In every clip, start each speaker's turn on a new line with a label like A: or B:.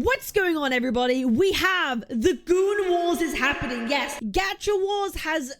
A: What's going on, everybody? We have the Goon Wars is happening. Yes, Gacha Wars has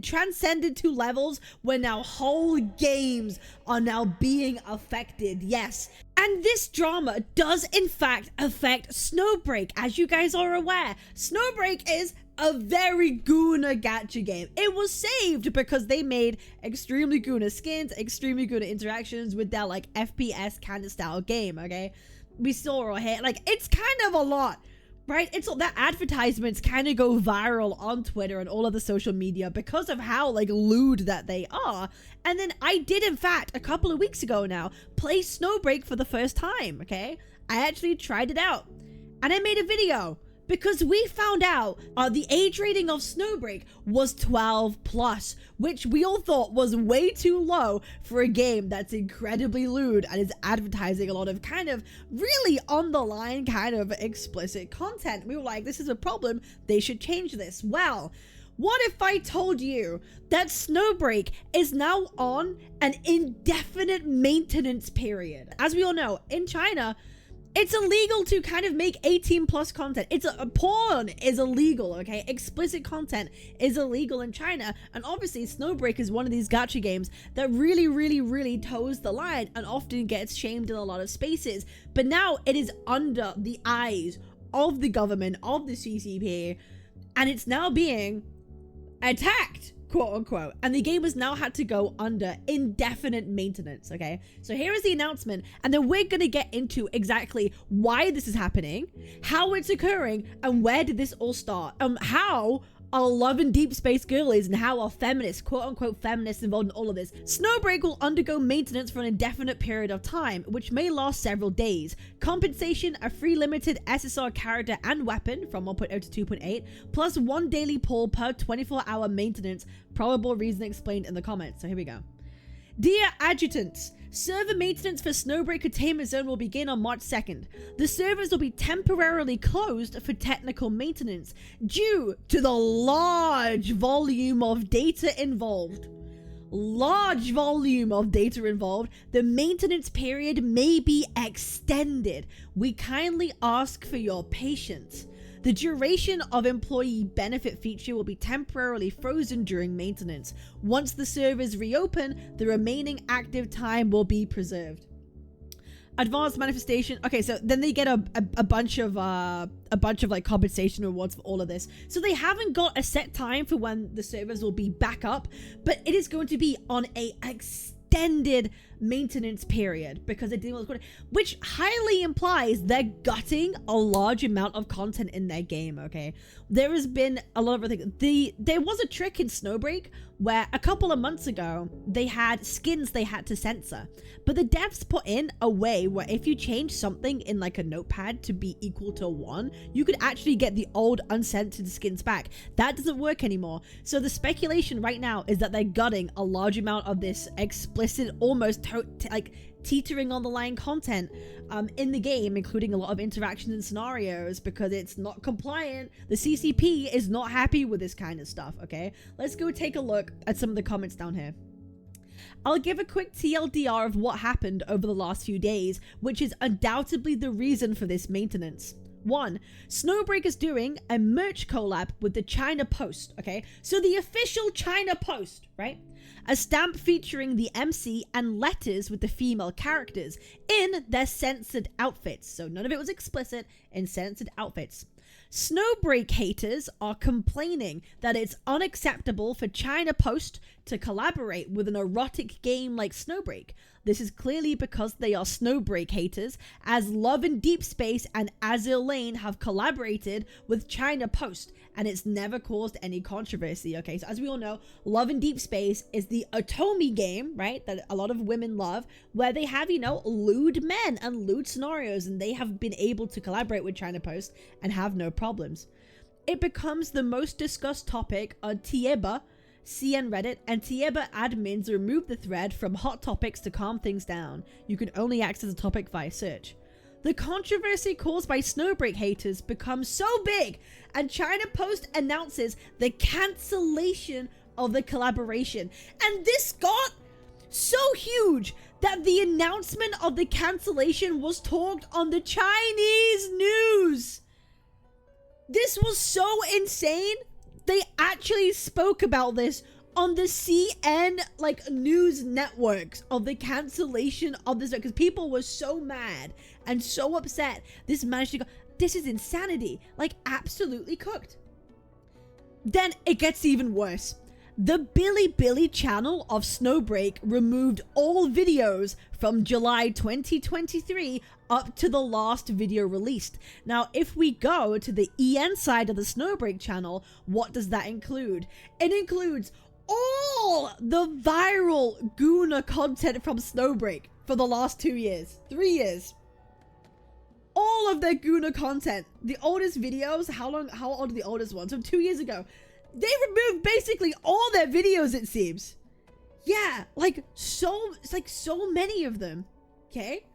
A: transcended to levels where now whole games are now being affected. Yes. And this drama does in fact affect Snowbreak. As you guys are aware, Snowbreak is a very Gooner gacha game. It was saved because they made extremely Gooner skins, extremely Gooner interactions with their like FPS kind of style game, okay? We saw right here, like, it's kind of a lot, right? It's that advertisements kind of go viral on Twitter and all of the social media because of how like lewd that they are. And then I did in fact a couple of weeks ago now play Snowbreak for the first time, okay? I actually tried it out and I made a video because we found out the age rating of Snowbreak was 12 plus, which we all thought was way too low for a game that's incredibly lewd and is advertising a lot of kind of really on the line kind of explicit content. We were like, this is a problem, they should change this. Well, what if I told you that Snowbreak is now on an indefinite maintenance period? As we all know, in China, it's illegal to kind of make 18 plus content. Porn is illegal, okay? Explicit content is illegal in China. And obviously Snowbreak is one of these gacha games that really toes the line and often gets shamed in a lot of spaces. But now it is under the eyes of the government, of the CCP, and it's now being attacked, quote unquote, and the game has now had to go under indefinite maintenance. Okay, so here is the announcement, and then we're gonna get into exactly why this is happening, how it's occurring, and where did this all start, how are love and deep space girlies and how are feminists, quote unquote feminists, involved in all of this. Snowbreak will undergo maintenance for an indefinite period of time, which may last several days. Compensation, a free limited SSR character and weapon from 1.0 to 2.8, plus 1 daily pull per 24-hour maintenance. Probable reason explained in the comments. So here we go. Dear Adjutants, server maintenance for Snowbreak Containment Zone will begin on March 2nd. The servers will be temporarily closed for technical maintenance due to the large volume of data involved. The maintenance period may be extended. We kindly ask for your patience. The duration of employee benefit feature will be temporarily frozen during maintenance. Once the servers reopen, the remaining active time will be preserved. Advanced manifestation. Okay, so then they get a bunch of like compensation rewards for all of this. So they haven't got a set time for when the servers will be back up, but it is going to be on a extended maintenance period because they're dealing with, which highly implies they're gutting a large amount of content in their game. Okay, there has been a lot of other things. There was a trick in Snowbreak where a couple of months ago they had skins they had to censor, but the devs put in a way where if you change something in like a notepad to be equal to 1, you could actually get the old uncensored skins back. That doesn't work anymore. So the speculation right now is that they're gutting a large amount of this explicit, almost like teetering on the line content in the game, including a lot of interactions and scenarios, because it's not compliant. The CCP is not happy with this kind of stuff. Okay, let's go take a look at some of the comments down here. I'll give a quick TLDR of what happened over the last few days, which is undoubtedly the reason for this maintenance. 1. Snowbreak is doing a merch collab with the China Post, okay? So the official China Post, right? A stamp featuring the MC and letters with the female characters in their censored outfits. So none of it was explicit, in censored outfits. Snowbreak haters are complaining that it's unacceptable for China Post to collaborate with an erotic game like Snowbreak. This is clearly because they are Snowbreak haters, as Love and Deepspace and Azur Lane have collaborated with China Post, and it's never caused any controversy. Okay, so as we all know, Love and Deepspace is the Otome game, right, that a lot of women love, where they have, you know, lewd men and lewd scenarios, and they have been able to collaborate with China Post and have no problems. It becomes the most discussed topic on Tieba, CN Reddit, and Tieba admins removed the thread from hot topics to calm things down. You can only access the topic via search. The controversy caused by Snowbreak haters becomes so big, and China Post announces the cancellation of the collaboration. And this got so huge that the announcement of the cancellation was talked on the Chinese news. This was so insane. They actually spoke about this on the CN like news networks of the cancellation of this, because people were so mad and so upset. This managed to go, this is insanity, like absolutely cooked. Then it gets even worse. The Billy channel of Snowbreak removed all videos from July 2023 up to the last video released. Now, if we go to the EN side of the Snowbreak channel, what does that include? It includes all the viral Gooner content from Snowbreak for the last 2 years, 3 years. All of their Gooner content. The oldest videos, how old are the oldest ones? From 2 years ago. They removed basically all their videos, it seems. Yeah, it's like so many of them. Okay?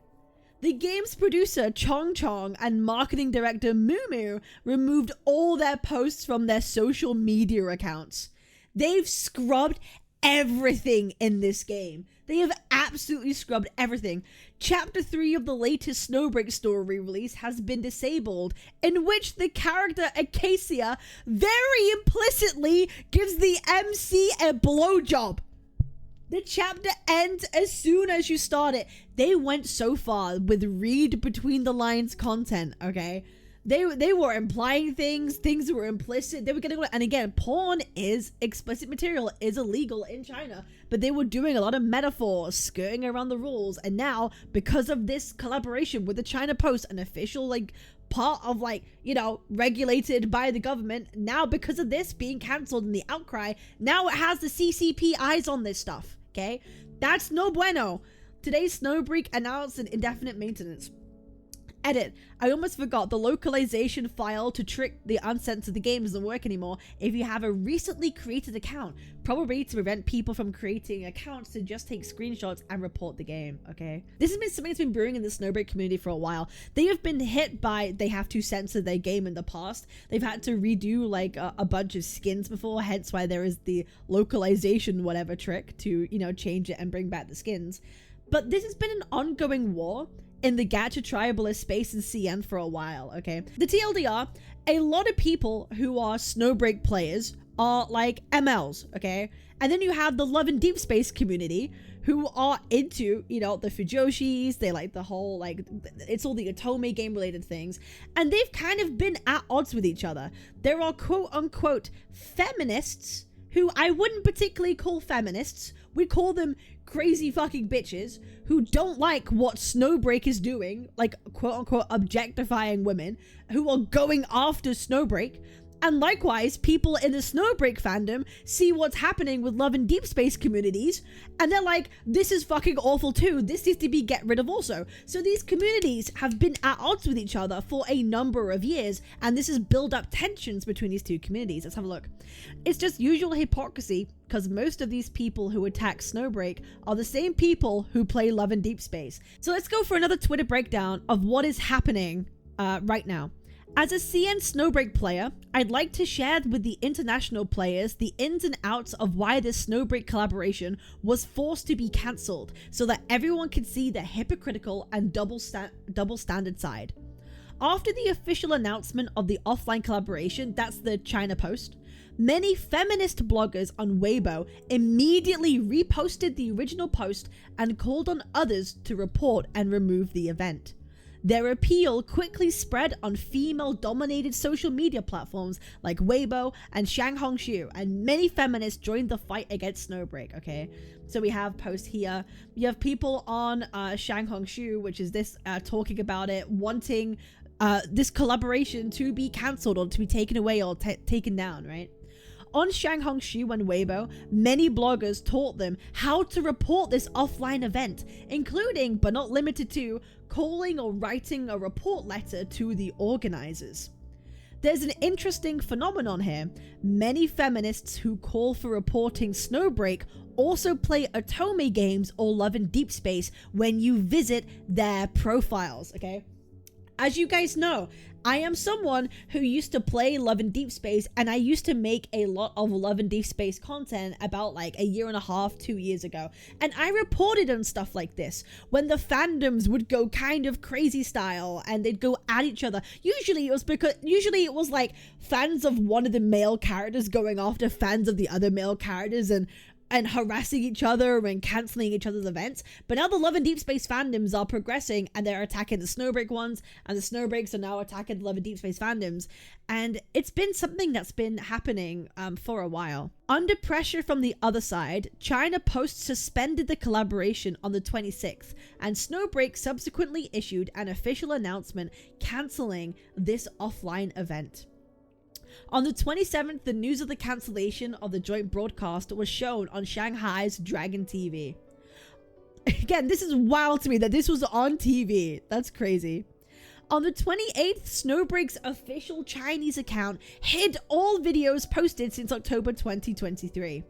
A: The game's producer, Chong Chong, and marketing director, Moo removed all their posts from their social media accounts. They've scrubbed everything in this game. They have absolutely scrubbed everything. Chapter 3 of the latest Snowbreak story release has been disabled, in which the character Acacia very implicitly gives the MC a blowjob. The chapter ends as soon as you start it. They went so far with read between the lines content, okay? They were implying things were implicit. They were getting, and again, porn is explicit material, is illegal in China, but they were doing a lot of metaphors, skirting around the rules. And now, because of this collaboration with the China Post, an official part of regulated by the government, now because of this being cancelled and the outcry, now it has the CCP eyes on this stuff. Okay, that's no bueno. Today, Snowbreak announced an indefinite maintenance. Edit. I almost forgot, the localization file to trick the uncensored the game doesn't work anymore if you have a recently created account, probably to prevent people from creating accounts to just take screenshots and report the game. Okay, this has been something that's been brewing in the Snowbreak community for a while. They have been hit by, they have to censor their game in the past. They've had to redo a bunch of skins before, hence why there is the localization whatever trick to change it and bring back the skins. But this has been an ongoing war in the gacha tribalist space in CN for a while, okay? The TLDR, a lot of people who are Snowbreak players are like MLs, okay? And then you have the Love and Deepspace community who are into, the Fujoshis, they like the whole, it's all the Otome game related things, and they've kind of been at odds with each other. There are quote unquote feminists who I wouldn't particularly call feminists. We call them crazy fucking bitches who don't like what Snowbreak is doing, quote unquote objectifying women, who are going after Snowbreak. And likewise, people in the Snowbreak fandom see what's happening with Love and Deepspace communities, and they're like, this is fucking awful too, this needs to be get rid of also. So these communities have been at odds with each other for a number of years, and this has built up tensions between these two communities. Let's have a look. It's just usual hypocrisy, because most of these people who attack Snowbreak are the same people who play Love and Deepspace. So let's go for another Twitter breakdown of what is happening right now. As a CN Snowbreak player, I'd like to share with the international players the ins and outs of why this Snowbreak collaboration was forced to be cancelled, so that everyone could see the hypocritical and double standard side. After the official announcement of the offline collaboration, that's the China Post, many feminist bloggers on Weibo immediately reposted the original post and called on others to report and remove the event. Their appeal quickly spread on female-dominated social media platforms like Weibo and Shanghongshu, and many feminists joined the fight against Snowbreak, okay? So we have posts here. You have people on Shanghongshu, which is this, talking about it, wanting this collaboration to be cancelled or to be taken away or taken down, right? On Shanghongshu and Weibo, many bloggers taught them how to report this offline event, including, but not limited to, calling or writing a report letter to the organizers. There's an interesting phenomenon here. Many feminists who call for reporting Snowbreak also play Otome games or Love and Deepspace when you visit their profiles, okay? As you guys know, I am someone who used to play Love and Deepspace, and I used to make a lot of Love and Deepspace content about like a year and a half, 2 years ago. And I reported on stuff like this when the fandoms would go kind of crazy style and they'd go at each other. Usually it was like fans of one of the male characters going after fans of the other male characters and harassing each other and cancelling each other's events. But now the Love and Deepspace fandoms are progressing and they're attacking the Snowbreak ones, and the Snowbreaks are now attacking the Love and Deepspace fandoms. And it's been something that's been happening for a while. Under pressure from the other side, China Post suspended the collaboration on the 26th, and Snowbreak subsequently issued an official announcement cancelling this offline event. On the 27th, the news of the cancellation of the joint broadcast was shown on Shanghai's Dragon TV. Again, this is wild to me that this was on TV. That's crazy. On the 28th, Snowbreak's official Chinese account hid all videos posted since October 2023.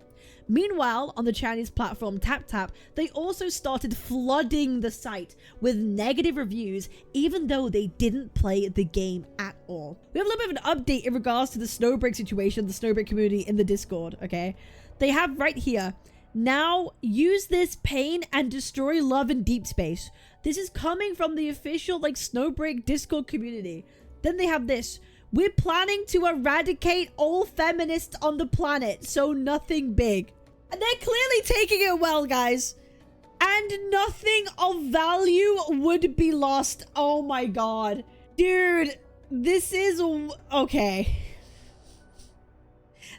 A: Meanwhile, on the Chinese platform TapTap, they also started flooding the site with negative reviews, even though they didn't play the game at all. We have a little bit of an update in regards to the Snowbreak situation, the Snowbreak community in the Discord, okay? They have right here, now use this pain and destroy Love in Deepspace. This is coming from the official like Snowbreak Discord community. Then they have this. We're planning to eradicate all feminists on the planet, so nothing big. And they're clearly taking it well, guys. And nothing of value would be lost. Oh my god. Dude, this is... okay.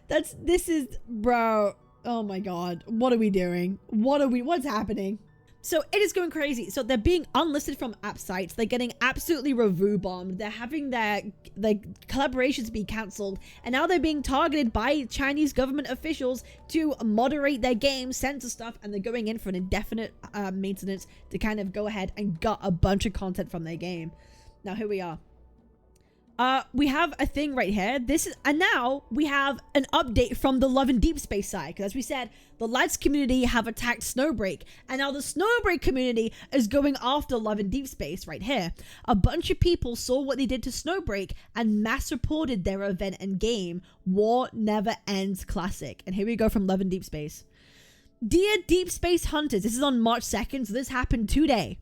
A: This is... bro. Oh my god. What are we doing? What's happening? So it is going crazy. So they're being unlisted from app sites. They're getting absolutely review bombed. They're having their collaborations be cancelled. And now they're being targeted by Chinese government officials to moderate their games, censor stuff. And they're going in for an indefinite maintenance to kind of go ahead and gut a bunch of content from their game. Now here we are. We have a thing right here. And now we have an update from the Love and Deepspace side. Because as we said, the lads community have attacked Snowbreak. And now the Snowbreak community is going after Love and Deepspace right here. A bunch of people saw what they did to Snowbreak and mass reported their event and game, War Never Ends Classic. And here we go from Love and Deepspace. Dear Deepspace Hunters, this is on March 2nd, so this happened today.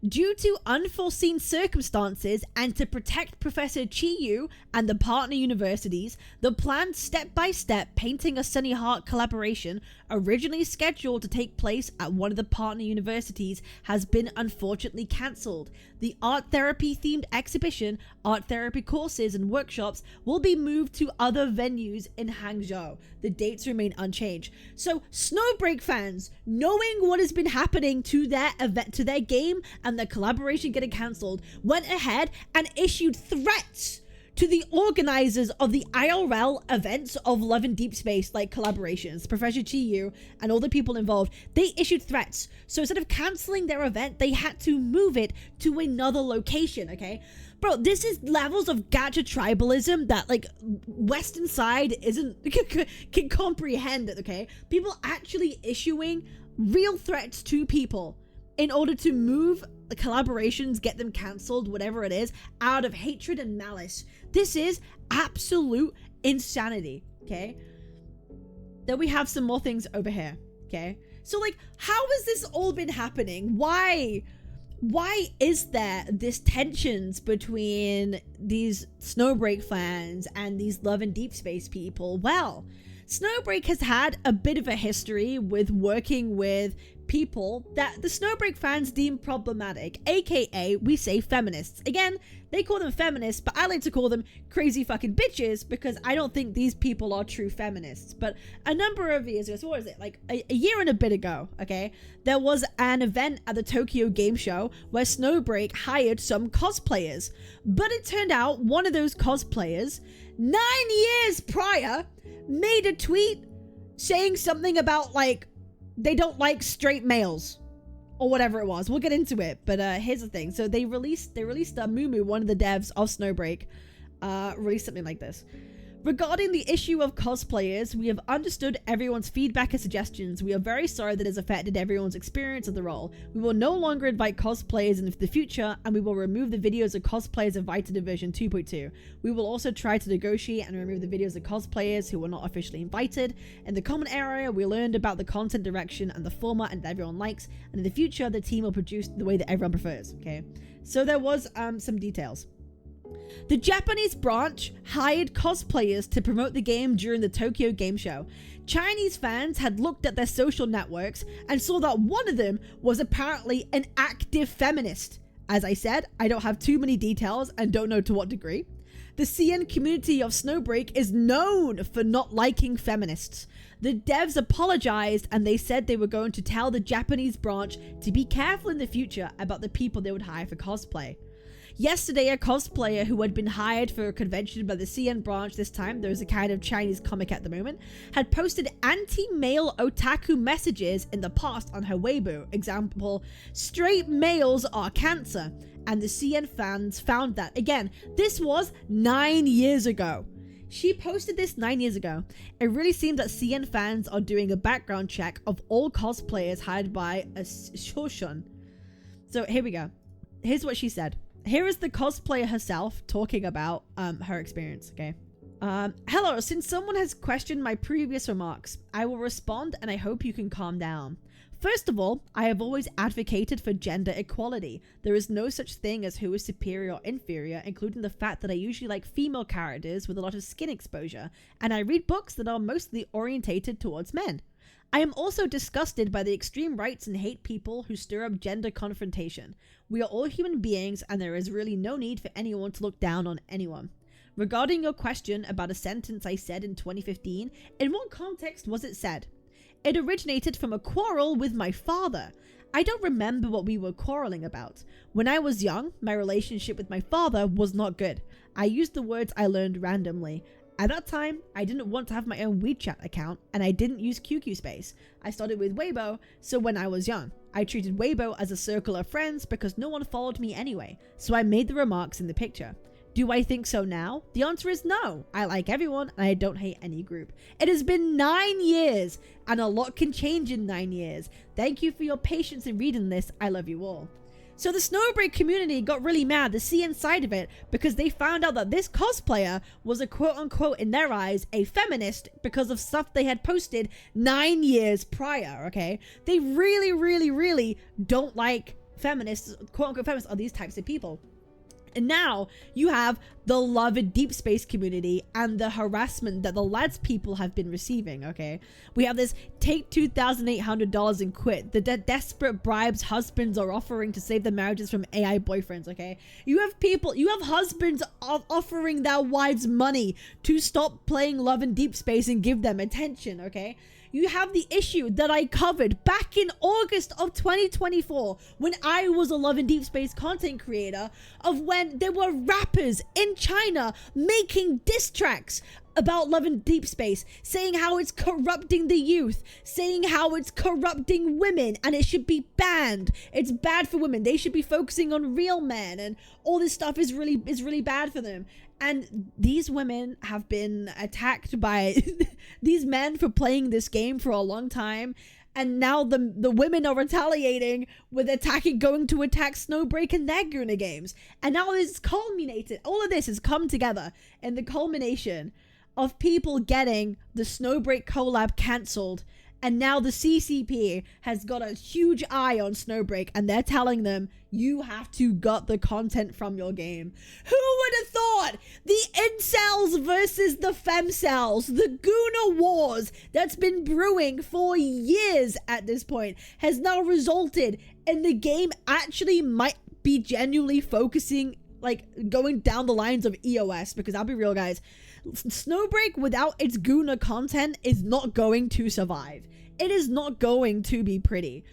A: Due to unforeseen circumstances and to protect Professor Chi Yu and the partner universities, the planned step-by-step Painting a Sunny Heart collaboration, originally scheduled to take place at one of the partner universities, has been unfortunately cancelled. The art therapy-themed exhibition, art therapy courses and workshops will be moved to other venues in Hangzhou. The dates remain unchanged. So, Snowbreak fans, knowing what has been happening to their event, to their game, and their collaboration getting cancelled, went ahead and issued threats to the organizers of the IRL events of Love and Deepspace, like collaborations, Professor Chi Yu and all the people involved. They issued threats. So instead of canceling their event, they had to move it to another location, okay? Bro, this is levels of gacha tribalism that like Western side can comprehend it, okay? People actually issuing real threats to people in order to move the collaborations, get them cancelled, whatever it is, out of hatred and malice. This is absolute insanity, okay? Then we have some more things over here, okay? So, like, how has this all been happening? Why is there this tensions between these Snowbreak fans and these Love and Deepspace people? Well, Snowbreak has had a bit of a history with working with people that the Snowbreak fans deem problematic, aka we say feminists. Again, they call them feminists, but I like to call them crazy fucking bitches because I don't think these people are true feminists. But a number of years ago, so what is it, like a year and a bit ago, okay, there was an event at the Tokyo Game Show where Snowbreak hired some cosplayers, but it turned out one of those cosplayers 9 years prior made a tweet saying something about like they don't like straight males or whatever it was. We'll get into it, but here's the thing. So they released Mumu, one of the devs of Snowbreak, released something like this. Regarding the issue of cosplayers, we have understood everyone's feedback and suggestions. We are very sorry that it has affected everyone's experience of the role. We will no longer invite cosplayers in the future, and we will remove the videos of cosplayers invited in version 2.2. We will also try to negotiate and remove the videos of cosplayers who were not officially invited. In the comment area, we learned about the content direction and the format that everyone likes, and in the future, the team will produce the way that everyone prefers. Okay, so there was some details. The Japanese branch hired cosplayers to promote the game during the Tokyo Game Show. Chinese fans had looked at their social networks and saw that one of them was apparently an active feminist. As I said, I don't have too many details and don't know to what degree. The CN community of Snowbreak is known for not liking feminists. The devs apologized and they said they were going to tell the Japanese branch to be careful in the future about the people they would hire for cosplay. Yesterday, a cosplayer who had been hired for a convention by the CN branch, this time there's a kind of Chinese comic at the moment, had posted anti-male otaku messages in the past on her Weibo. Example, straight males are cancer. And the CN fans found that. Again, this was 9 years ago. She posted this 9 years ago. It really seems that CN fans are doing a background check of all cosplayers hired by a Shoshun. So here we go. Here's what she said. Here is the cosplayer herself talking about her experience, okay? Hello, since someone has questioned my previous remarks, I will respond and I hope you can calm down. First of all, I have always advocated for gender equality. There is no such thing as who is superior or inferior, including the fact that I usually like female characters with a lot of skin exposure, and I read books that are mostly orientated towards men. I am also disgusted by the extreme rights and hate people who stir up gender confrontation. We are all human beings and there is really no need for anyone to look down on anyone. Regarding your question about a sentence I said in 2015, in what context was it said? It originated from a quarrel with my father. I don't remember what we were quarreling about. When I was young, my relationship with my father was not good. I used the words I learned randomly. At that time, I didn't want to have my own WeChat account, and I didn't use QQ Space. I started with Weibo, so when I was young, I treated Weibo as a circle of friends because no one followed me anyway, so I made the remarks in the picture. Do I think so now? The answer is no. I like everyone, and I don't hate any group. It has been 9 years, and a lot can change in 9 years. Thank you for your patience in reading this. I love you all. So the Snowbreak community got really mad, the CN side of it, because they found out that this cosplayer was a quote-unquote, in their eyes, a feminist because of stuff they had posted 9 years prior, okay? They really don't like feminists, quote-unquote feminists, are these types of people. And now you have the loved Deepspcae community and the harassment that the lads people have been receiving, okay? We have this take $2,800 and quit. The desperate bribes husbands are offering to save their marriages from AI boyfriends, okay? You have husbands offering their wives money to stop playing Love in Deepspcae and give them attention, okay? You have the issue that I covered back in August of 2024 when I was a Love in Deepspcae content creator of when there were rappers in China making diss tracks about Love in Deepspcae, saying how it's corrupting the youth, saying how it's corrupting women and it should be banned. It's bad for women. They should be focusing on real men and all this stuff is really bad for them. And these women have been attacked by these men for playing this game for a long time. And now the women are retaliating with going to attack Snowbreak and their Guna games. And now this culminated, all of this has come together in the culmination of people getting the Snowbreak collab cancelled. And now the CCP has got a huge eye on Snowbreak and they're telling them, you have to gut the content from your game. Who would have thought the incels versus the femcels, the Guna wars that's been brewing for years at this point has now resulted in the game actually might be genuinely focusing, like going down the lines of EOS, because I'll be real guys, Snowbreak without its Guna content is not going to survive. It is not going to be pretty.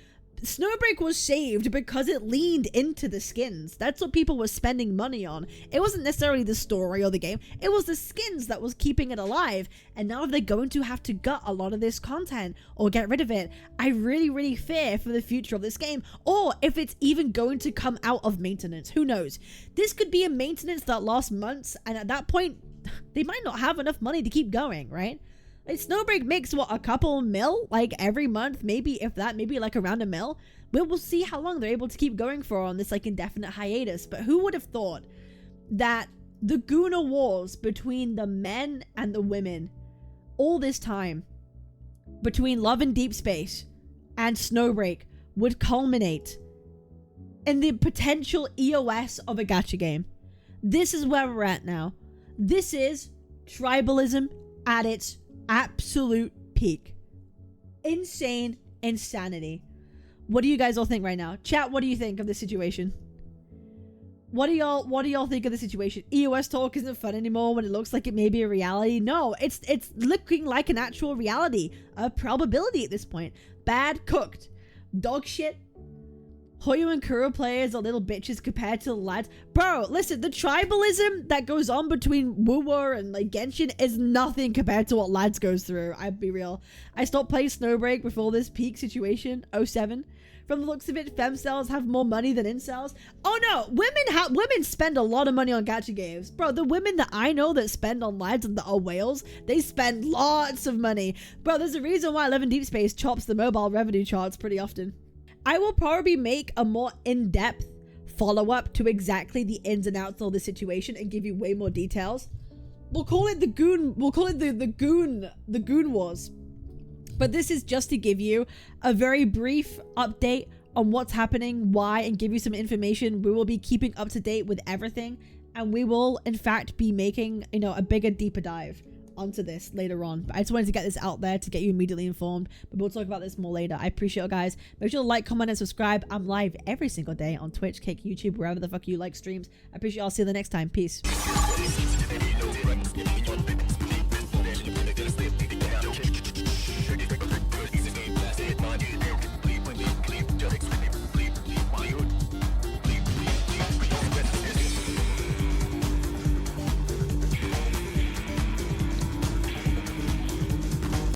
A: Snowbreak was saved because it leaned into the skins. That's what people were spending money on. It wasn't necessarily the story or the game. It was the skins that was keeping it alive. And now they're going to have to gut a lot of this content or get rid of it. I really fear for the future of this game, or if it's even going to come out of maintenance. Who knows? This could be a maintenance that lasts months, and at that point, They might not have enough money to keep going, right? Like, Snowbreak makes, what, a couple mil? Like, every month, maybe, if that, maybe like around a mil. We'll see how long they're able to keep going for on this, like, indefinite hiatus. But who would have thought that the Gooner wars between the men and the women all this time, between Love and Deepspace and Snowbreak, would culminate in the potential EOS of a gacha game? This is where we're at now. This is tribalism at its absolute peak. Insane insanity. What do you guys all think right now? Chat, what do you think of this situation? What do y'all think of the situation? EOS talk isn't fun anymore when it looks like it may be a reality. No, it's looking like an actual reality, a probability at this point. Bad cooked, dog shit. Hoyo and Kuro players are little bitches compared to the lads. Bro, listen, the tribalism that goes on between Woo-Woo and like Genshin is nothing compared to what lads goes through. I'd be real. I stopped playing Snowbreak before this peak situation, 07. From the looks of it, femcells have more money than incels. Oh no, women spend a lot of money on gacha games. Bro, the women that I know that spend on lads and that are whales, they spend lots of money. Bro, there's a reason why 11 Deepspace chops the mobile revenue charts pretty often. I will probably make a more in-depth follow-up to exactly the ins and outs of the situation and give you way more details. We'll call it the goon wars. But this is just to give you a very brief update on what's happening, why, and give you some information. We will be keeping up to date with everything, and we will in fact be making, you know, a bigger, deeper dive onto this later on. But I just wanted to get this out there to get you immediately informed, but we'll talk about this more later. I appreciate it, guys. Make sure to like, comment, and subscribe. I'm live every single day on Twitch, Kick, YouTube, wherever the fuck you like streams. I appreciate you all. See you the next time. Peace.